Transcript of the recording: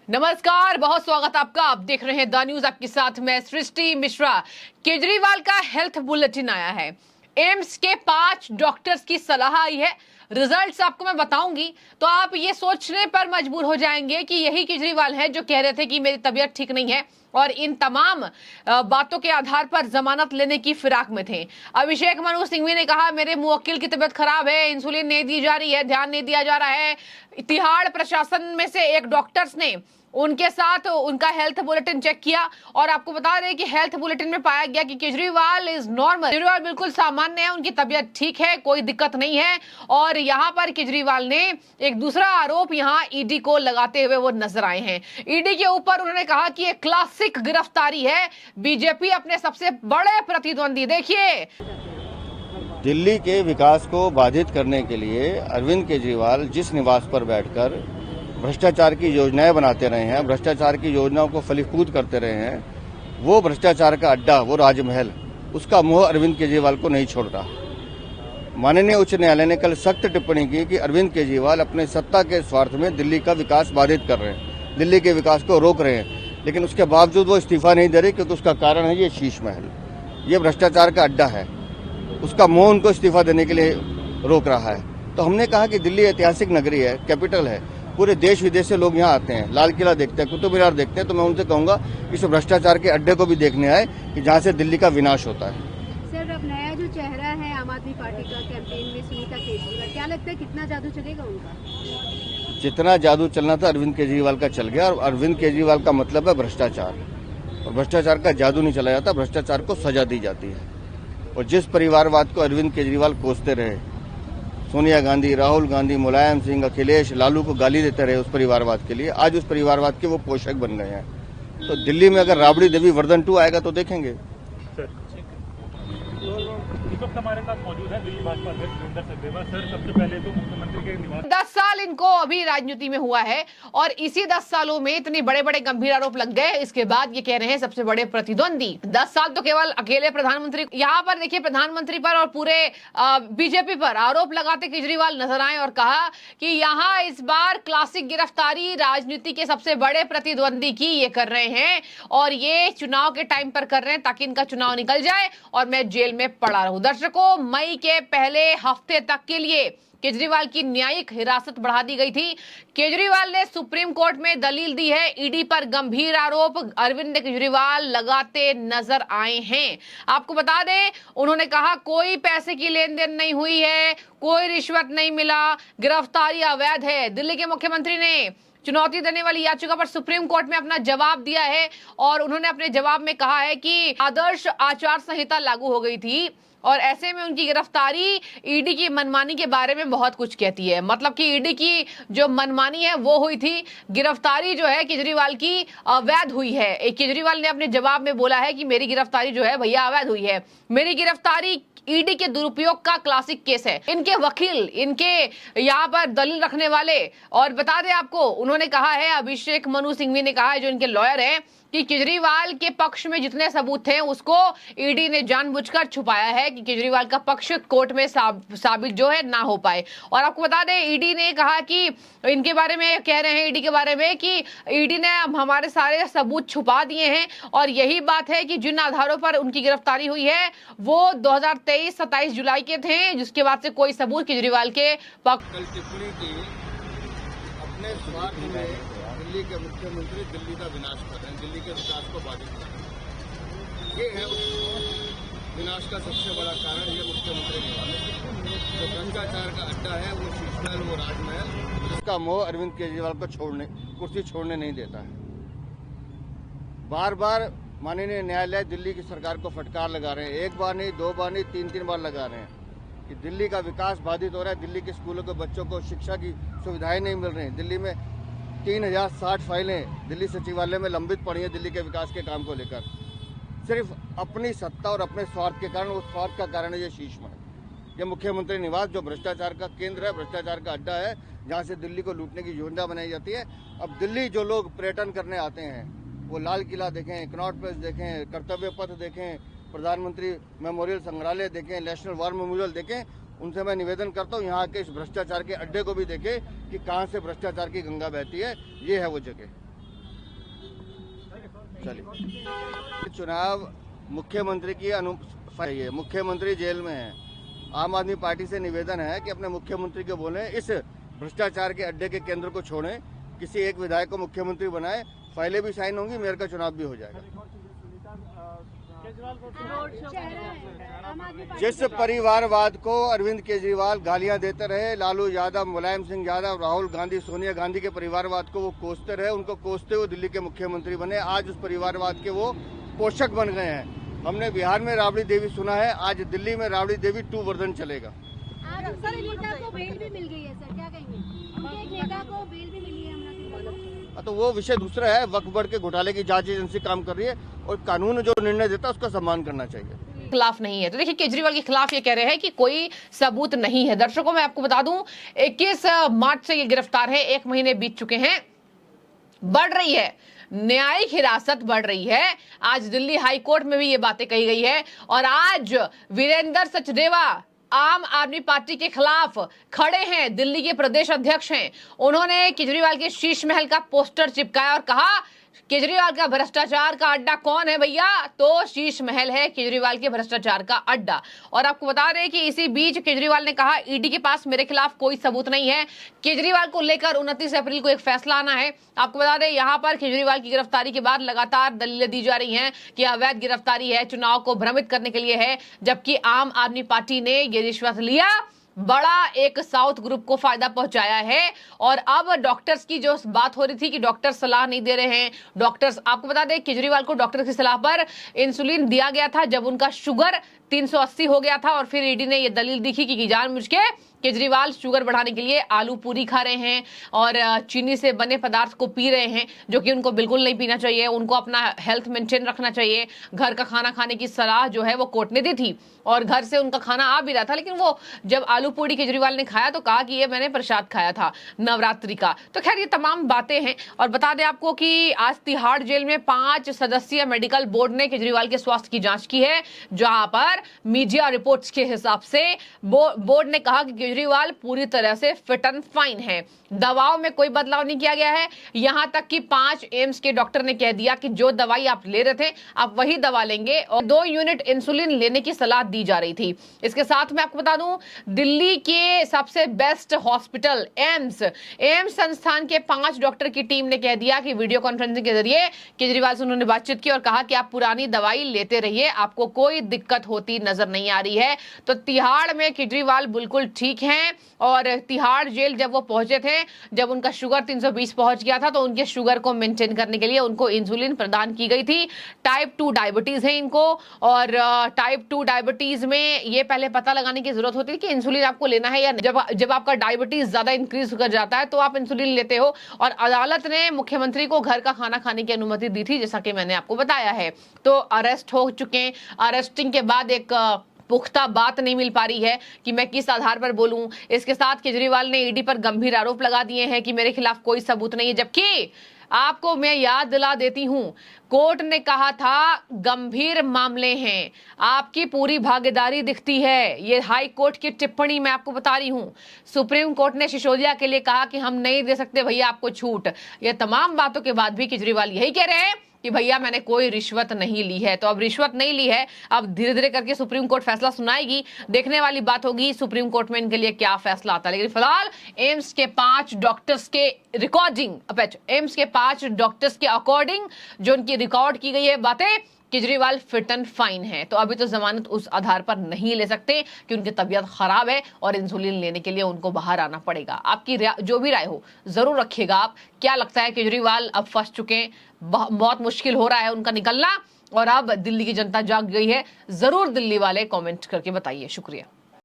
नमस्कार, बहुत स्वागत आपका। आप देख रहे हैं द न्यूज, आपके साथ मैं सृष्टि मिश्रा। केजरीवाल का हेल्थ बुलेटिन आया है। एम्स के 5 डॉक्टर्स की सलाह आई है। रिजल्ट्स आपको मैं बताऊंगी तो आप ये सोचने पर मजबूर हो जाएंगे कि यही केजरीवाल है जो कह रहे थे कि मेरी तबीयत ठीक नहीं है और इन तमाम बातों के आधार पर जमानत लेने की फिराक में थे। अभिषेक मनु सिंघवी ने कहा मेरे मुवक्किल की तबीयत खराब है, इंसुलिन नहीं दी जा रही है, ध्यान नहीं दिया जा रहा है। तिहाड़ प्रशासन में से एक डॉक्टर्स ने उनके साथ उनका हेल्थ बुलेटिन चेक किया और आपको बता दें कि हेल्थ बुलेटिन में पाया गया कि केजरीवाल इज नॉर्मल, केजरीवाल बिल्कुल सामान्य है, उनकी तबीयत ठीक है, कोई दिक्कत नहीं है। और यहाँ पर केजरीवाल ने एक दूसरा आरोप यहाँ ईडी को लगाते हुए वो नजर आए हैं। ईडी के ऊपर उन्होंने कहा कि एक क्लासिक गिरफ्तारी है, बीजेपी अपने सबसे बड़े प्रतिद्वंदी। देखिए, दिल्ली के विकास को बाधित करने के लिए अरविंद केजरीवाल जिस निवास पर बैठकर भ्रष्टाचार की योजनाएं बनाते रहे हैं, भ्रष्टाचार की योजनाओं को फलीभूत करते रहे हैं, वो भ्रष्टाचार का अड्डा, वो राजमहल, उसका मोह अरविंद केजरीवाल को नहीं छोड़ रहा। माननीय उच्च न्यायालय ने कल सख्त टिप्पणी की कि अरविंद केजरीवाल अपने सत्ता के स्वार्थ में दिल्ली का विकास बाधित कर रहे हैं, दिल्ली के विकास को रोक रहे हैं, लेकिन उसके बावजूद वो इस्तीफा नहीं दे रहे क्योंकि उसका कारण है ये शीश महल, ये भ्रष्टाचार का अड्डा है, उसका मोह उनको इस्तीफा देने के लिए रोक रहा है। तो हमने कहा कि दिल्ली ऐतिहासिक नगरी है, कैपिटल है, पूरे देश विदेश से लोग यहाँ आते हैं, लाल किला देखते हैं, कुतुब मीनार देखते हैं, तो मैं उनसे कहूंगा इस भ्रष्टाचार के अड्डे को भी देखने आए कि जहाँ से दिल्ली का विनाश होता है। सर, अब नया जो चेहरा है आम आदमी पार्टी का कैंपेन में, सुनीता केजरीवाल, क्या लगता है कितना जादू चलेगा उनका? जितना जादू चलना था अरविंद केजरीवाल का चल गया। और अरविंद केजरीवाल का मतलब है भ्रष्टाचार, और भ्रष्टाचार का जादू नहीं चला जाता, भ्रष्टाचार को सजा दी जाती है। और जिस परिवारवाद को अरविंद केजरीवाल कोसते रहे, सोनिया गांधी, राहुल गांधी, मुलायम सिंह, अखिलेश, लालू को गाली देते रहे उस परिवारवाद के लिए, आज उस परिवारवाद के वो पोषक बन गए हैं। तो दिल्ली में अगर राबड़ी देवी वर्जन 2 आएगा तो देखेंगे। हमारे साथ मौजूद है दिल्ली भाजपा अध्यक्ष वीरेंद्र सचदेवा। सर, सबसे पहले तो मुख्यमंत्री के निवास 10 साल इनको अभी राजनीति में हुआ है और इसी 10 सालों में इतने बड़े बड़े गंभीर आरोप लग गए। इसके बाद ये कह रहे हैं सबसे बड़े प्रतिद्वंदी। 10 साल तो केवल अकेले प्रधानमंत्री, यहाँ पर देखिए प्रधानमंत्री पर और पूरे बीजेपी पर आरोप लगाते केजरीवाल नजर आए और कहा कि यहाँ इस बार क्लासिक गिरफ्तारी राजनीति के सबसे बड़े प्रतिद्वंदी की ये कर रहे हैं और ये चुनाव के टाइम पर कर रहे हैं ताकि इनका चुनाव निकल जाए और मैं जेल में पड़ा रहूं। दर्शकों, मई के पहले हफ्ते तक के लिए केजरीवाल की न्यायिक हिरासत बढ़ा दी गई थी। केजरीवाल ने सुप्रीम कोर्ट में दलील दी है। ईडी पर गंभीर आरोप अरविंद केजरीवाल लगाते नजर आए हैं। आपको बता दें, उन्होंने कहा कोई पैसे की लेन देन नहीं हुई है, कोई रिश्वत नहीं मिला, गिरफ्तारी अवैध है। दिल्ली के मुख्यमंत्री ने चुनौती देने वाली याचिका पर सुप्रीम कोर्ट में अपना जवाब दिया है और उन्होंने अपने जवाब में कहा है कि आदर्श आचार संहिता लागू हो गई थी और ऐसे में उनकी गिरफ्तारी ईडी की मनमानी के बारे में बहुत कुछ कहती है। मतलब कि ईडी की जो मनमानी है वो हुई थी, गिरफ्तारी जो है केजरीवाल की अवैध हुई है। केजरीवाल ने अपने जवाब में बोला है कि मेरी गिरफ्तारी जो है भैया अवैध हुई है, मेरी गिरफ्तारी ईडी के दुरुपयोग का क्लासिक केस है। इनके वकील, इनके यहाँ पर दलील रखने वाले, और बता दें आपको, उन्होंने कहा है, अभिषेक मनु सिंघवी ने कहा है जो इनके लॉयर हैं, कि केजरीवाल के पक्ष में जितने सबूत थे उसको ईडी ने जानबूझकर छुपाया है कि केजरीवाल का पक्ष कोर्ट में साबित जो है ना हो पाए। और आपको बता दें, ईडी ने कहा कि इनके बारे में कह रहे हैं, ईडी के बारे में, कि ईडी ने हमारे सारे सबूत छुपा दिए हैं और यही बात है कि जिन आधारों पर उनकी गिरफ्तारी हुई है वो 2023-27 जुलाई के थे, जिसके बाद से कोई सबूत केजरीवाल के पक्ष। कल टिप्पणी की अपने स्वार्थ में दिल्ली के मुख्यमंत्री दिल्ली का विनाश कर रहे हैं, दिल्ली के विकास को बाधित कर रहे हैं। ये है उस विनाश का सबसे बड़ा कारण, ये मुख्यमंत्री निवास जो भ्रष्टाचार का अड्डा है, वो शीश महल, वो राजमहल, जिसका मोह अरविंद केजरीवाल को कुर्सी छोड़ने नहीं देता है। बार बार माननीय न्यायालय दिल्ली की सरकार को फटकार लगा रहे हैं, एक बार नहीं, 2 बार नहीं, 3 बार लगा रहे हैं कि दिल्ली का विकास बाधित हो रहा है, दिल्ली के स्कूलों के बच्चों को शिक्षा की सुविधाएं नहीं मिल रही। दिल्ली में 3060 फाइलें दिल्ली सचिवालय में लंबित पड़ी हैं दिल्ली के विकास के काम को लेकर। सिर्फ अपनी सत्ता और अपने स्वार्थ के कारण, उस स्वार्थ का कारण है ये शीश महल, ये मुख्यमंत्री निवास जो भ्रष्टाचार का केंद्र है, भ्रष्टाचार का अड्डा है, जहाँ से दिल्ली को लूटने की योजना बनाई जाती है। अब दिल्ली जो लोग पर्यटन करने आते हैं वो लाल किला देखें, कनॉट प्लेस देखें, कर्तव्य पथ देखें, प्रधानमंत्री मेमोरियल संग्रहालय देखें, नेशनल वॉर मेमोरियल देखें, उनसे मैं निवेदन करता हूँ यहाँ के इस भ्रष्टाचार के अड्डे को भी देखें कि कहाँ से भ्रष्टाचार की गंगा बहती है। ये है वो जगह। चलिए, चुनाव मुख्यमंत्री की है, मुख्यमंत्री जेल में है। आम आदमी पार्टी से निवेदन है कि अपने मुख्यमंत्री को बोलें इस भ्रष्टाचार के अड्डे के केंद्र को छोड़ें, किसी एक विधायक को मुख्यमंत्री बनाए, फाइलें भी साइन होंगी, मेयर का चुनाव भी हो जाएगा। जिस परिवारवाद को अरविंद केजरीवाल गालियां देते रहे, लालू यादव, मुलायम सिंह यादव, राहुल गांधी, सोनिया गांधी के परिवारवाद को वो कोसते रहे, उनको कोसते हुए दिल्ली के मुख्यमंत्री बने। आज उस परिवारवाद के वो पोषक बन गए हैं। हमने बिहार में राबड़ी देवी सुना है, आज दिल्ली में राबड़ी देवी 2 वर्जन चलेगा। सर, नेता को बेल भी मिल गई है सर, क्या कहेंगे? उनके एक नेता को बेल भी मिली है हमने। तो वो विषय दूसरा है। वक्फ बोर्ड के घोटाले की जांच एजेंसी काम कर रही है और कानून जो निर्णय देता है उसका सम्मान करना चाहिए। खिलाफ नहीं है। तो देखिए, केजरीवाल के खिलाफ ये कह रहे हैं कि कोई सबूत नहीं है। दर्शकों, मैं आपको बता दूं, 21 मार्च से ये गिरफ्तार है, 1 महीने बीत चुके हैं। बढ़ रही है न्यायिक हिरासत, बढ़ रही है। आज दिल्ली हाई कोर्ट में भी ये बातें कही गई है और आज वीरेंद्र सचदेवा आम आदमी पार्टी के खिलाफ खड़े हैं, दिल्ली के प्रदेश अध्यक्ष हैं। उन्होंने केजरीवाल के शीश महल का पोस्टर चिपकाया और कहा, केजरीवाल का भ्रष्टाचार का अड्डा कौन है भैया? तो शीश महल है केजरीवाल के भ्रष्टाचार का अड्डा। और आपको बता दें कि इसी बीच केजरीवाल ने कहा, ईडी के पास मेरे खिलाफ कोई सबूत नहीं है। केजरीवाल को लेकर 29 अप्रैल को एक फैसला आना है। आपको बता दें, यहां पर केजरीवाल की गिरफ्तारी के बाद लगातार दलीलें दी जा रही हैं कि अवैध गिरफ्तारी है, चुनाव को भ्रमित करने के लिए है, जबकि आम आदमी पार्टी ने ये रिश्वत लिया, बड़ा एक साउथ ग्रुप को फायदा पहुंचाया है। और अब डॉक्टर्स की जो बात हो रही थी कि डॉक्टर सलाह नहीं दे रहे हैं, डॉक्टर्स, आपको बता दें केजरीवाल को डॉक्टर की सलाह पर इंसुलिन दिया गया था जब उनका शुगर 380 हो गया था। और फिर ईडी ने यह दलील दिखी कि जानबूझ के केजरीवाल शुगर बढ़ाने के लिए आलू पूरी खा रहे हैं और चीनी से बने पदार्थ को पी रहे हैं, जो कि उनको बिल्कुल नहीं पीना चाहिए। उनको अपना हेल्थ मेंटेन रखना चाहिए। घर का खाना खाने की सलाह जो है वो कोर्ट ने दी थी और घर से उनका खाना आ भी रहा था, लेकिन वो जब आलू पूरी केजरीवाल ने खाया तो कहा कि ये मैंने प्रसाद खाया था नवरात्रि का। तो खैर, ये तमाम बातें हैं। और बता दें आपको कि आज तिहाड़ जेल में 5 सदस्यीय मेडिकल बोर्ड ने केजरीवाल के स्वास्थ्य की जांच की है, जहां पर मीडिया रिपोर्ट्स के हिसाब से बोर्ड ने कहा कि केजरीवाल पूरी तरह से फिट एंड फाइन है। दवाओं में कोई बदलाव नहीं किया गया है। यहां तक कि 5 एम्स के डॉक्टर ने कह दिया कि जो दवाई आप ले रहे थे आप वही दवा लेंगे और 2 यूनिट इंसुलिन लेने की सलाह दी जा रही थी। इसके साथ में आपको बता दूं, दिल्ली के सबसे बेस्ट हॉस्पिटल एम्स संस्थान के 5 डॉक्टर की टीम ने कह दिया कि वीडियो कॉन्फ्रेंसिंग के जरिए केजरीवाल से उन्होंने बातचीत की और कहा कि आप पुरानी दवाई लेते रहिए, आपको कोई दिक्कत होती नजर नहीं आ रही है। तो तिहाड़ में केजरीवाल बिल्कुल ठीक हैं। और तिहाड़ जेल जब वो पहुंचे थे, जब उनका शुगर 320 पहुंच गया था, तो उनके शुगर को मेंटेन करने के लिए उनको इंसुलिन प्रदान की गई थी। टाइप 2 डायबिटीज है इनको और टाइप 2 डायबिटीज में ये पहले पता लगाने की जरूरत होती है कि इंसुलिन आपको लेना है या नहीं। जब आपका डायबिटीज ज्यादा इंक्रीज कर जाता है तो आप इंसुलिन लेते हो। और अदालत ने मुख्यमंत्री को घर का खाना खाने की अनुमति दी थी, जैसा कि मैंने आपको बताया है। तो अरेस्ट हो चुके हैं। अरेस्टिंग के बाद एक पुख्ता बात नहीं मिल पा रही है कि मैं किस आधार पर बोलूं। इसके साथ केजरीवाल ने ईडी पर गंभीर आरोप लगा दिए हैं कि मेरे खिलाफ कोई सबूत नहीं है, जबकि आपको मैं याद दिला देती हूं, कोर्ट ने कहा था गंभीर मामले हैं, आपकी पूरी भागीदारी दिखती है। ये हाई कोर्ट की टिप्पणी मैं आपको बता रही हूं। सुप्रीम कोर्ट ने सिसोदिया के लिए कहा कि हम नहीं दे सकते भैया आपको छूट। ये तमाम बातों के बाद भी केजरीवाल यही कह रहे हैं कि भैया मैंने कोई रिश्वत नहीं ली है। तो अब रिश्वत नहीं ली है, अब धीरे धीरे करके सुप्रीम कोर्ट फैसला सुनाएगी। देखने वाली बात होगी सुप्रीम कोर्ट में इनके लिए क्या फैसला आता है। लेकिन फिलहाल एम्स के 5 डॉक्टर्स के एम्स के 5 डॉक्टर्स के अकॉर्डिंग जो उनकी रिकॉर्ड की गई है बातें, केजरीवाल फिट एंड फाइन है। तो अभी तो जमानत उस आधार पर नहीं ले सकते कि उनकी तबीयत खराब है और इंसुलिन लेने के लिए उनको बाहर आना पड़ेगा। आपकी जो भी राय हो जरूर रखिएगा। आप क्या लगता है, केजरीवाल अब फंस चुके हैं, बहुत मुश्किल हो रहा है उनका निकलना और अब दिल्ली की जनता जाग गई है? जरूर दिल्ली वाले कमेंट करके बताइए। शुक्रिया।